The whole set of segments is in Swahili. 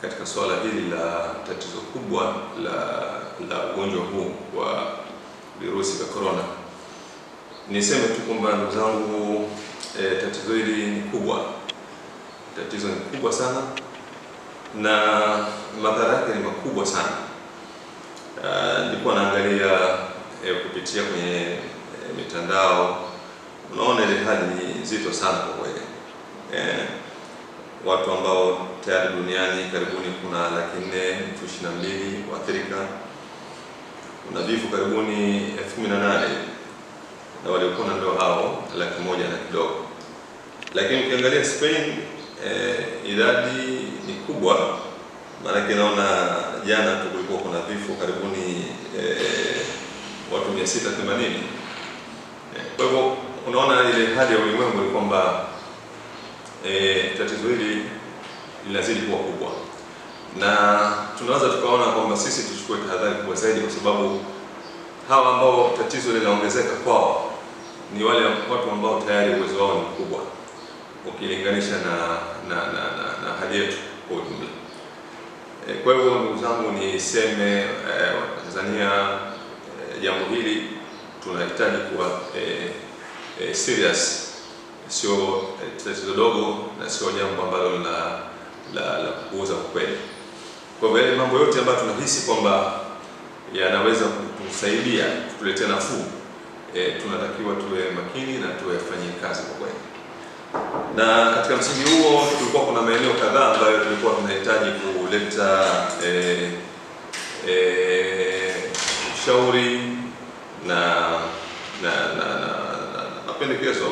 katika swala hili la tatizo kubwa la ugonjwa huu wa virusi vya corona. Niseme tu kwamba ndugu zangu, tatizo hili ni kubwa. Tatizo ni kubwa sana na madhara yake ni makubwa sana. Nilikuwa naangalia kupitia kwenye mitandao, unaona ile hali ni nzito sana kwa kweli. Watu ambao tayari duniani karibuni kuna 4,422 waathirika, kuna vifo karibuni 18,000 na waliopona ndio hao 100,000 na kidogo. Lakini ukiangalia Spain, idadi ni kubwa, maana naona jana tu kulikuwa kuna vifo karibuni watu 680. Kwa hivyo unaona ile hali ya ulimwengu ni kwamba tatizo hili linazidi kuwa kubwa, na tunaweza tukaona kwamba sisi tuchukue tahadhari kubwa zaidi, kwa sababu hawa ambao tatizo linaongezeka kwao ni wale watu ambao tayari uwezo wao ni mkubwa ukilinganisha na hali yetu kwa ujumla. Kwa hivyo ndugu zangu, niseme Tanzania, jambo hili tunahitaji kuwa serious. Sio tatizo dogo na sio jambo ambalo la kupuuza kwa kweli. Kwa hivyo yale mambo yote ambayo tunahisi kwamba yanaweza kutusaidia kutuletea nafuu, tunatakiwa tuwe makini na tuwafanyie kazi kwa kweli. Na katika msingi huo tulikuwa kuna maeneo kadhaa ambayo tulikuwa tunahitaji kuleta ushauri na mapendekezo,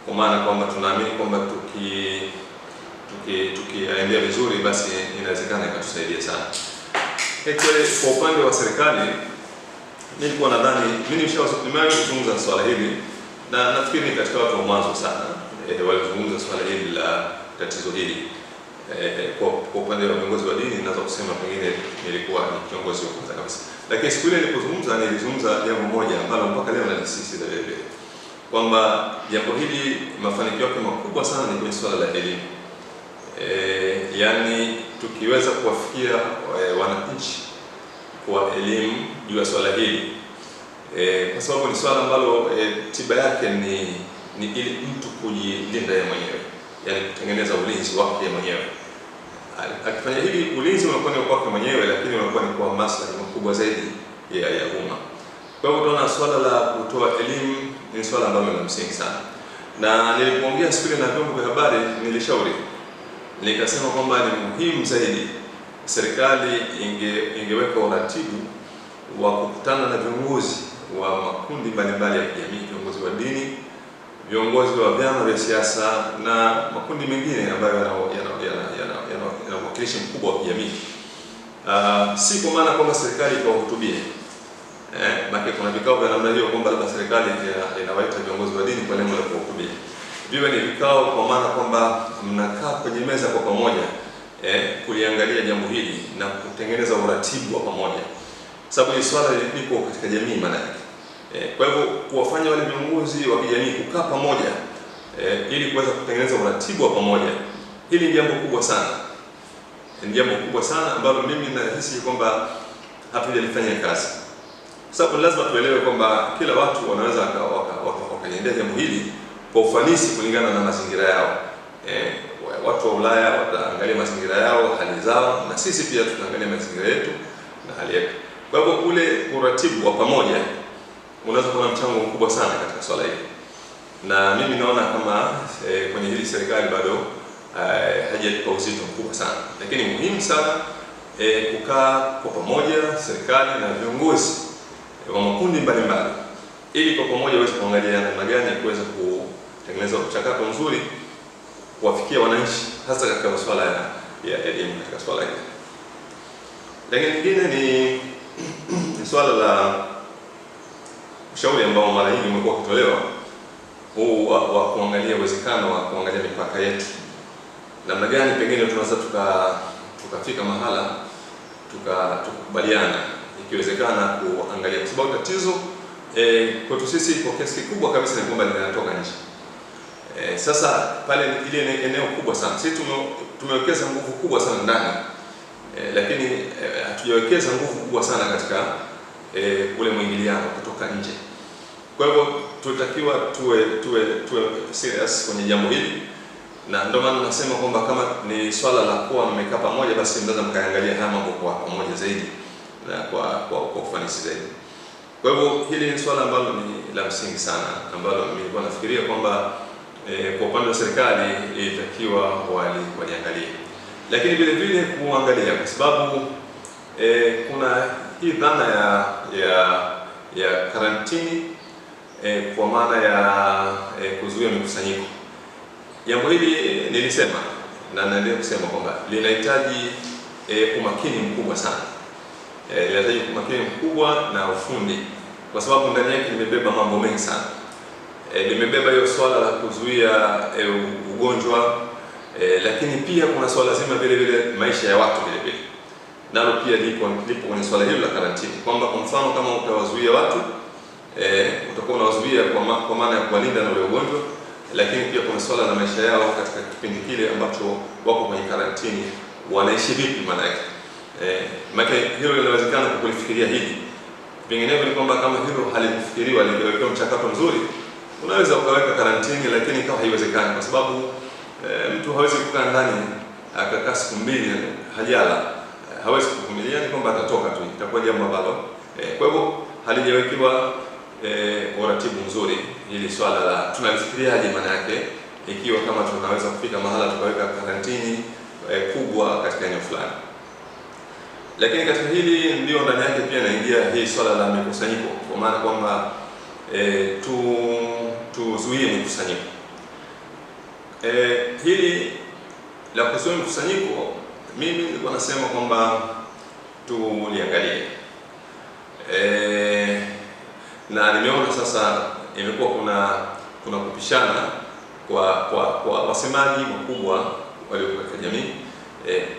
kwa maana kwamba tunaamini kwamba tukiendea vizuri basi inawezekana ikatusaidia sana. Kwa upande wa serikali, nilikuwa nadhani mimi nimeshazungumza swala hili, na nafikiri katika watu wa mwanzo sana walizungumza swala hili la tatizo hili. Kwa upande wa viongozi wa dini naweza kusema pengine nilikuwa ni kiongozi wa kwanza kabisa, lakini siku ile nilizungumza jambo moja ambalo mpaka leo nanisisitiza vile kwamba jambo hili mafanikio yake makubwa sana ni kwenye swala la elimu. Yani tukiweza kuwafikia wananchi kwa elimu juu ya swala hili, kwa sababu ni swala ambalo tiba yake ni ili mtu kujilinda yeye mwenyewe, yani kutengeneza ulinzi wake mwenyewe. Akifanya hivi, ulinzi unakuwa ni wake mwenyewe, lakini unakuwa ni kwa maslahi makubwa zaidi ya umma. Kwa hivyo tunaona swala la kutoa elimu ni swala ambalo ni msingi sana, na nilipoongea siku ile na vyombo vya habari nilishauri nikasema kwamba ni muhimu zaidi serikali ingeweka uratibu wa kukutana na viongozi wa makundi mbalimbali ya kijamii, viongozi wa dini, viongozi wa vyama vya siasa na makundi mengine ambayo yana uwakilishi mkubwa wa kijamii. Si kwa maana kwamba serikali ikawahutubie, maana kuna vikao vya namna hiyo kwamba labda serikali inawaita viongozi wa dini kwa lengo la kuwahutubia. Viwe ni vikao kwa maana kwamba mnakaa kwenye meza kwa pamoja, kuliangalia jambo hili na kutengeneza uratibu wa pamoja, sababu ni swala liko katika jamii maana yake. Kwa hivyo kuwafanya wale viongozi wa kijamii kukaa pamoja ili kuweza kutengeneza uratibu wa pamoja, hili ni jambo kubwa sana. Ni jambo kubwa sana ambalo mimi nahisi kwamba hatujalifanyia kazi. Kwa sababu lazima tuelewe kwamba kila watu wanaweza wakaendea jambo hili kwa ufanisi kulingana na mazingira yao. Watu wa Ulaya wataangalia mazingira yao, hali zao, na sisi pia tutaangalia mazingira yetu na hali yetu. Kwa hivyo ule uratibu wa pamoja unaweza kuwa na mchango mkubwa sana katika swala hili. Na mimi naona kama kwenye hili serikali bado haijajipa uzito mkubwa sana, lakini muhimu sana kukaa kwa pamoja serikali na viongozi wa makundi mbalimbali, ili kwa pamoja waweze kuangalia namna gani kuweza kutengeneza mchakato mzuri kuwafikia wananchi, hasa katika masuala ya elimu katika swala hili. Lakini nyingine ni swala la ushauri ambao mara nyingi umekuwa ukitolewa, huu wa kuangalia uwezekano wa kuangalia mipaka yetu, namna gani pengine tunaweza tukafika mahala tukakubaliana, ikiwezekana kuangalia, kwa sababu tatizo kwetu sisi kwa kiasi kikubwa kabisa ni kwamba linatoka nje. Sasa pale ile eneo kubwa sana, sisi tumewekeza nguvu kubwa sana ndani, lakini hatujawekeza nguvu kubwa sana katika ule mwingiliano kutoka nje. Kwa hivyo tunatakiwa tuwe serious kwenye jambo hili, na ndio maana nasema kwamba kama ni swala la kuwa mmekaa pamoja, basi mnaweza mkaangalia haya mambo kwa pamoja zaidi na kwa ufanisi zaidi. Kwa hivyo hili ni swala ambalo ni la msingi sana, ambalo nilikuwa nafikiria kwamba kwa upande wa serikali ilitakiwa waliangalie, lakini vile vile kuangalia kwa sababu kuna hii dhana ya karantini kwa maana ya kuzuia mikusanyiko. Jambo hili nilisema na naendelea kusema kwamba linahitaji umakini mkubwa sana, linahitaji umakini mkubwa na ufundi, kwa sababu ndani yake limebeba mambo mengi sana. Limebeba hiyo swala la kuzuia ugonjwa, lakini pia kuna swala zima vile vile maisha ya watu vile vile, nalo pia lipo kwenye swala hilo la karantini, kwamba kwa mfano kama utawazuia watu utakuwa unawazuia kwa maana ya kuwalinda na ule ugonjwa, lakini pia kuna swala la maisha yao katika kipindi kile ambacho wako kwenye karantini, wanaishi vipi maana yake. Maana hilo linawezekana kulifikiria hili. Vinginevyo ni kwamba kama hilo halikufikiriwa, likiwekewa mchakato mzuri, unaweza ukaweka karantini, lakini kama haiwezekani, kwa sababu mtu hawezi kukaa ndani akakaa siku 2 hajala, hawezi kuvumilia, ni kwamba atatoka tu, itakuwa jambo ambalo kwa hivyo halijawekewa uratibu mzuri. Hili swala la tunalifikiriaje maana yake, ikiwa kama tunaweza kufika mahala tukaweka karantini kubwa katika eneo fulani. Lakini katika hili ndio ndani yake pia naingia hii swala la mikusanyiko, kwa maana kwamba tuzuie mikusanyiko. Hili la kuzuia mikusanyiko, mimi nilikuwa nasema kwamba tuliangalie, na nimeona sasa imekuwa kuna kupishana kwa wasemaji wakubwa walio katika jamii.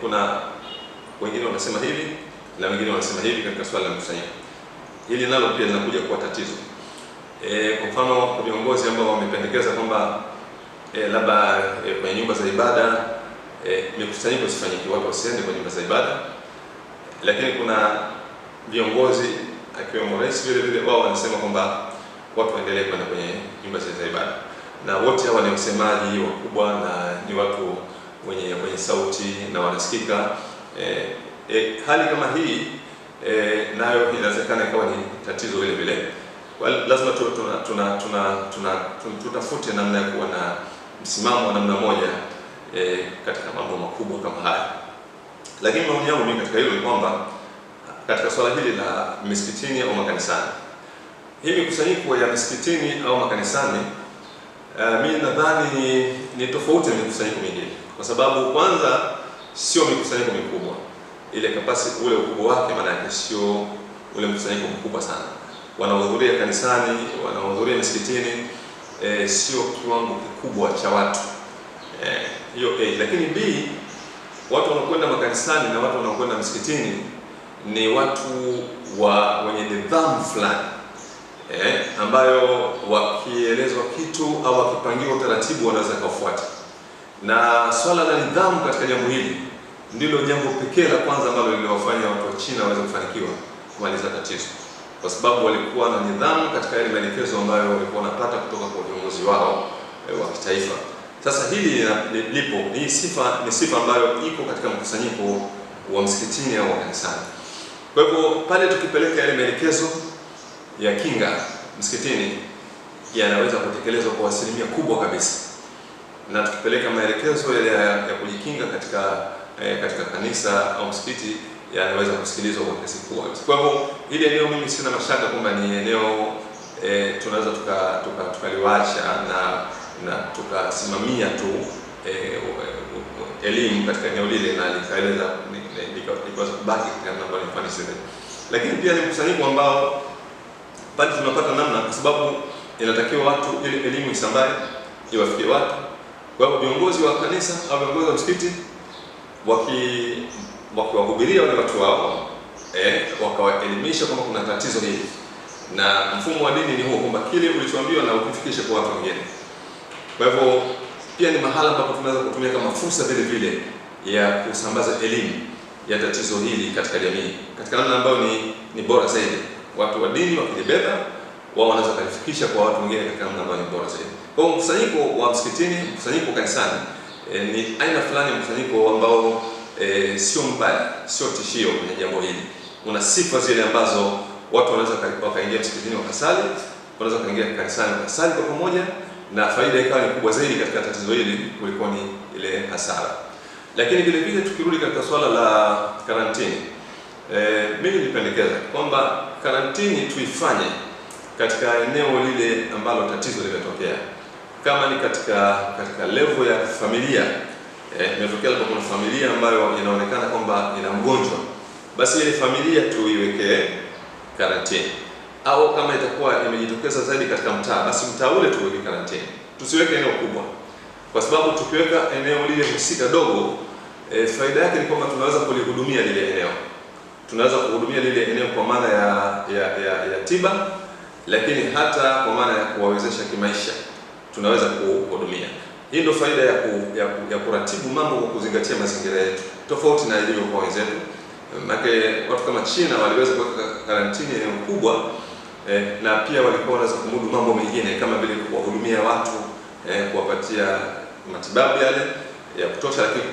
Kuna wengine wanasema hivi na wengine wanasema hivi katika swala la mkusanyiko. Hili nalo pia linakuja kuwa tatizo. Kwa mfano viongozi ambao wamependekeza kwamba labda kwenye nyumba za ibada mikusanyiko isifanyike, watu wasiende kwenye nyumba za ibada, lakini kuna viongozi akiwemo rais vile vile wao wanasema kwamba watu waendelee kwenda kwenye nyumba za ibada, na wote hawa ni wasemaji wakubwa na ni watu wenye sauti na wanasikika. Hali kama hii nayo inawezekana ikawa ni tatizo vile vile. Lazima tutafute namna ya kuwa na msimamo wa namna moja katika mambo makubwa kama haya. Lakini maoni yangu mimi katika hilo ni kwamba katika swala hili la misikitini au makanisani, hii mikusanyiko ya misikitini au makanisani, mimi nadhani ni tofauti na mikusanyiko mingine, kwa sababu kwanza sio mikusanyiko mikubwa. Ile capacity, ule ukubwa wake maana yake sio ule mkusanyiko mkubwa sana. Wanaohudhuria kanisani, wanaohudhuria misikitini sio kiwango kikubwa cha watu. Hiyo lakini B, watu wanaokwenda makanisani na watu wanaokwenda misikitini ni watu wenye nidhamu fulani, ambayo wakielezwa kitu au wakipangiwa utaratibu wanaweza kufuata. Na swala la nidhamu katika jambo hili ndilo jambo pekee la kwanza ambalo liliwafanya watu wa China waweze kufanikiwa kumaliza tatizo, kwa sababu walikuwa na nidhamu katika yale maelekezo ambayo walikuwa wanapata kutoka kwa viongozi wao wa kitaifa. Sasa hili lipo, hii ni sifa ambayo iko katika mkusanyiko wa msikitini au kanisani. Kwa hivyo pale tukipeleka yale maelekezo ya kinga msikitini, yanaweza kutekelezwa kwa asilimia kubwa kabisa, na tukipeleka maelekezo yale ya kujikinga katika kanisa au msikiti, yanaweza kusikilizwa kwa kiasi kubwa. Kwa hivyo hili eneo mimi sina mashaka kwamba ni eneo tunaweza tukaliwacha na tukasimamia tu elimu katika eneo lile, na likaeleza likaweza kubaki katika namna ya ufanisi. Lakini pia ni mkusanyiko ambao pale tunapata namna, kwa sababu inatakiwa watu ili elimu isambae, iwafikie watu. Kwa hivyo viongozi wa kanisa au viongozi wa msikiti wakiwahubiria wale watu wao, wakawaelimisha kwamba kuna tatizo hili, na mfumo wa dini ni huo kwamba kile ulichoambiwa na ukifikishe kwa watu wengine. Kwa hivyo pia ni mahala ambapo tunaweza kutumia kama fursa vile vile ya kusambaza elimu ya tatizo hili katika jamii katika namna ambayo ni bora zaidi. Watu wa dini wakilibeba, wao wanaweza kulifikisha kwa watu wengine katika namna ambayo ni bora zaidi. Kwa hiyo mkusanyiko wa msikitini, mkusanyiko kanisani ni aina fulani ya mkusanyiko ambao sio mbaya, sio tishio kwenye jambo hili. Una sifa zile ambazo watu wanaweza wakaingia msikitini wakasali, wanaweza kaingia kanisani wakasali kwa pamoja, na faida ikawa ni kubwa zaidi katika tatizo hili kuliko ni ile hasara. Lakini vile vile tukirudi katika swala la karantini, mimi nipendekeza kwamba karantini tuifanye katika eneo lile ambalo tatizo limetokea. Kama ni katika level ya familia, imetokea labda kuna familia ambayo inaonekana kwamba ina mgonjwa, basi ile familia tuiwekee karantini. Au kama itakuwa imejitokeza zaidi katika mtaa, basi mtaa ule tuweke karantini. Tusiweke eneo kubwa, kwa sababu tukiweka eneo lile husika dogo, faida yake ni kwamba tunaweza kulihudumia lile eneo. Tunaweza kuhudumia lile eneo kwa maana ya tiba, lakini hata kwa maana ya kuwawezesha kimaisha tunaweza kuhudumia. Hii ndio faida ya kuratibu mambo kwa kuzingatia mazingira yetu, tofauti na ilivyo kwa wenzetu. Maana watu kama China waliweza kuweka karantini eneo kubwa, na pia walikuwa wanaweza kumudu mambo mengine kama vile kuwahudumia watu, kuwapatia matibabu yale ya kutosha, lakini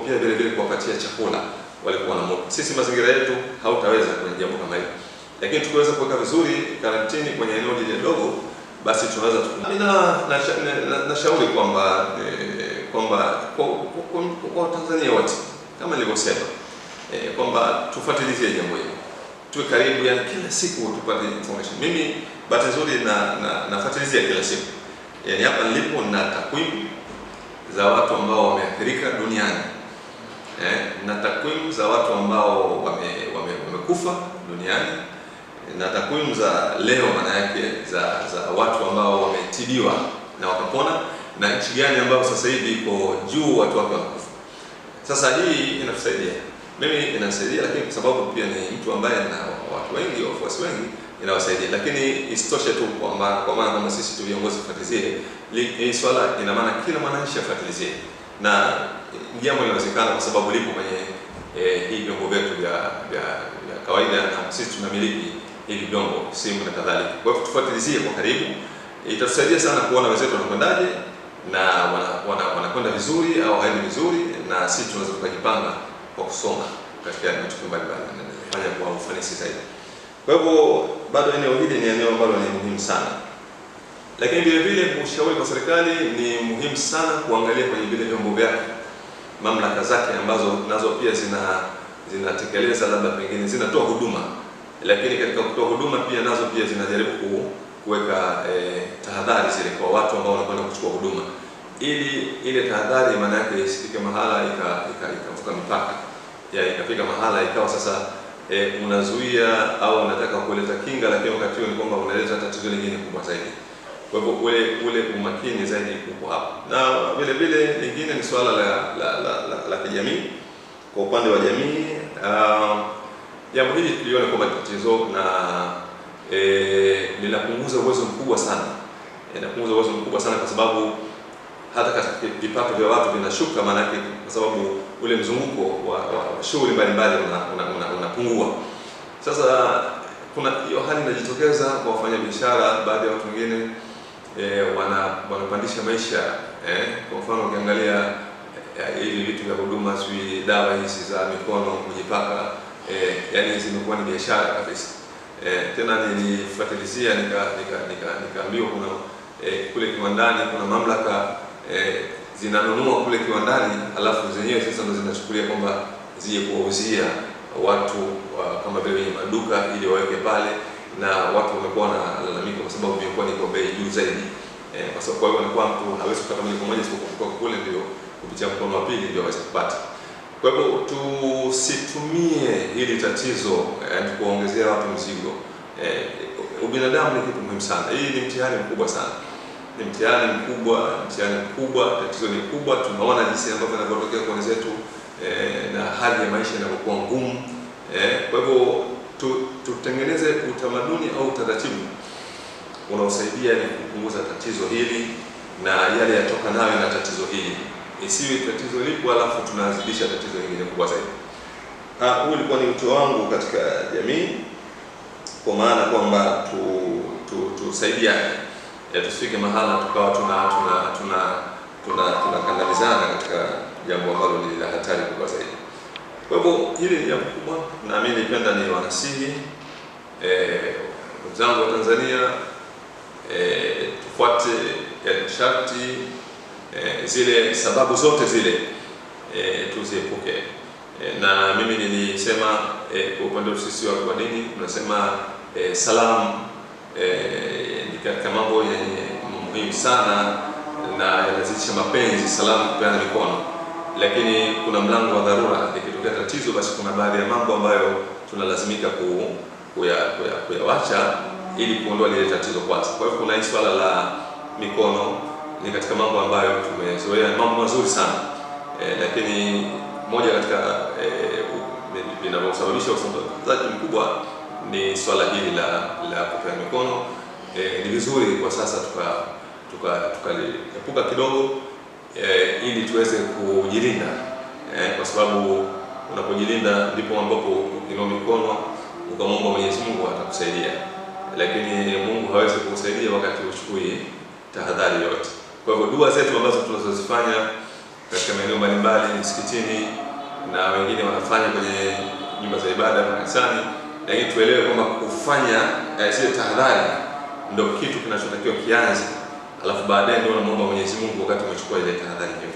pia vile vile kuwapatia chakula walikuwa na mudu. Sisi mazingira yetu hautaweza kwenye jambo kama hilo, lakini tukiweza kuweka vizuri karantini kwenye eneo lile dogo, basi tunaweza nashauri kwamba kwa Tanzania wote kama nilivyosema, kwamba tufuatilizie jambo hili, tuwe karibu, yani kila siku tupate information. Mimi bahati nzuri nafuatilizia kila siku, yani hapa nilipo na takwimu za watu ambao wameathirika duniani, na takwimu za watu ambao wamekufa duniani, na takwimu za leo, maana yake za watu ambao wametibiwa na wakapona, na nchi gani ambayo sasa hivi iko juu watu wake wanakufa. Sasa hii inatusaidia, mimi inasaidia, lakini kwa sababu pia ni mtu ambaye na watu wengi, wafuasi wengi, inawasaidia. Lakini isitoshe tu kwa maana kama sisi tu viongozi tufuatilizie hii swala, ina maana kila mwananchi afuatilizie, na jambo linawezekana kwa sababu lipo kwenye hii vyombo vyetu vya kawaida, na sisi tunamiliki hivi vyombo, simu na kadhalika. Kwa hivyo tufuatilizie kwa karibu, itatusaidia sana kuona wenzetu wanakwendaje, na wanakwenda vizuri au haendi vizuri, na sisi tunaweza kujipanga kwa kusoma katika matukio mbalimbali na kufanya kwa ufanisi zaidi. Kwa hivyo bado eneo hili ni eneo ambalo ni muhimu sana, lakini vile vile ushauri kwa serikali ni muhimu sana kuangalia kwenye vile vyombo vyake, mamlaka zake ambazo nazo pia zinatekeleza labda pengine zinatoa huduma, lakini katika kutoa huduma pia nazo pia zinajaribu kuweka tahadhari zile kwa watu ambao wanakwenda kuchukua huduma, ili ile tahadhari maana yake isifike mahala ikavuka mipaka, ikafika mahala ikawa sasa unazuia au unataka kuleta kinga, lakini wakati huo ni kwamba unaleta tatizo lingine kubwa zaidi. Kwa hivyo ule umakini zaidi uko hapo. Na vile vile lingine ni swala la kijamii. Kwa upande wa jamii, jambo hili tuliona kama tatizo na linapunguza uwezo mkubwa sana. Inapunguza uwezo mkubwa sana kwa sababu hata katika vipato vya watu vinashuka, maana yake kwa sababu ule mzunguko wa shughuli mbalimbali unapungua. Sasa kuna hiyo hali inajitokeza kwa wafanyabiashara, baadhi ya watu wengine wanapandisha maisha. Kwa mfano ukiangalia hivi vitu vya huduma, sio dawa hizi za mikono kujipaka, yani zimekuwa ni biashara kabisa. Tena nilifuatilizia nikaambiwa kuna kule kiwandani kuna mamlaka zinanunua kule kiwandani, alafu zenyewe sasa ndo zinachukulia kwamba zije kuwauzia watu kama vile wenye maduka ili waweke pale, na watu wamekuwa na lalamiko kwa sababu imekuwa ni kwa bei juu zaidi. Kwa sababu kwa hiyo inakuwa mtu hawezi kupata moja kwa moja, isipokuwa kule ndio kupitia mkono wa pili ndio aweze kupata. Kwa hivyo tusitumie hili tatizo kuongezea watu mzigo. Ubinadamu ni kitu muhimu sana. Hii ni mtihani mkubwa sana. Ni mtihani mkubwa, tatizo ni kubwa. Tunaona jinsi ambavyo inavyotokea kwa wenzetu, na hali ya maisha inakuwa ngumu. Kwa hivyo tutengeneze utamaduni au utaratibu unaosaidia ni kupunguza tatizo hili na yale yatokanayo na tatizo hili, isiwe tatizo lipo alafu tunazidisha tatizo lingine kubwa zaidi. Huu ulikuwa ni wito wangu katika jamii, kwa maana kwamba tusaidiane, tusifike mahala tukawa tunakandamizana katika jambo ambalo ni la hatari kubwa zaidi. Kwa hivyo hili ni jambo kubwa, na mimi nipenda ni wanasihi ndugu zangu wa Tanzania, tufuate sharti zile, sababu zote zile tuziepuke. Na mimi nilisema kwa upande wetu sisi wa dini tunasema salamu ni katika mambo yenye muhimu sana na yanazidisha mapenzi, salamu, kupeana mikono. Lakini kuna mlango wa dharura, ikitokea tatizo basi kuna baadhi ya mambo ambayo tunalazimika kuyawacha ili kuondoa lile tatizo kwanza. Kwa hivyo kuna hii swala la mikono ni katika mambo ambayo tumezoea, mambo mazuri sana, lakini moja katika vinavyosababisha usambazaji mkubwa ni swala hili la kupeana mikono. Ni vizuri kwa sasa tukaliepuka kidogo, ili tuweze kujilinda, kwa sababu unapojilinda ndipo ambapo ukiinua mikono ukamwomba Mwenyezi Mungu atakusaidia, lakini Mungu hawezi kukusaidia wakati uchukui tahadhari yote. Kwa hivyo dua zetu ambazo tunazozifanya katika maeneo mbalimbali, msikitini na wengine wanafanya kwenye nyumba za ibada kanisani, lakini tuelewe kwamba kufanya zile tahadhari ndio kitu kinachotakiwa kianze, alafu baadaye ndio unamuomba Mwenyezi Mungu wakati umechukua ile tahadhari hiyo.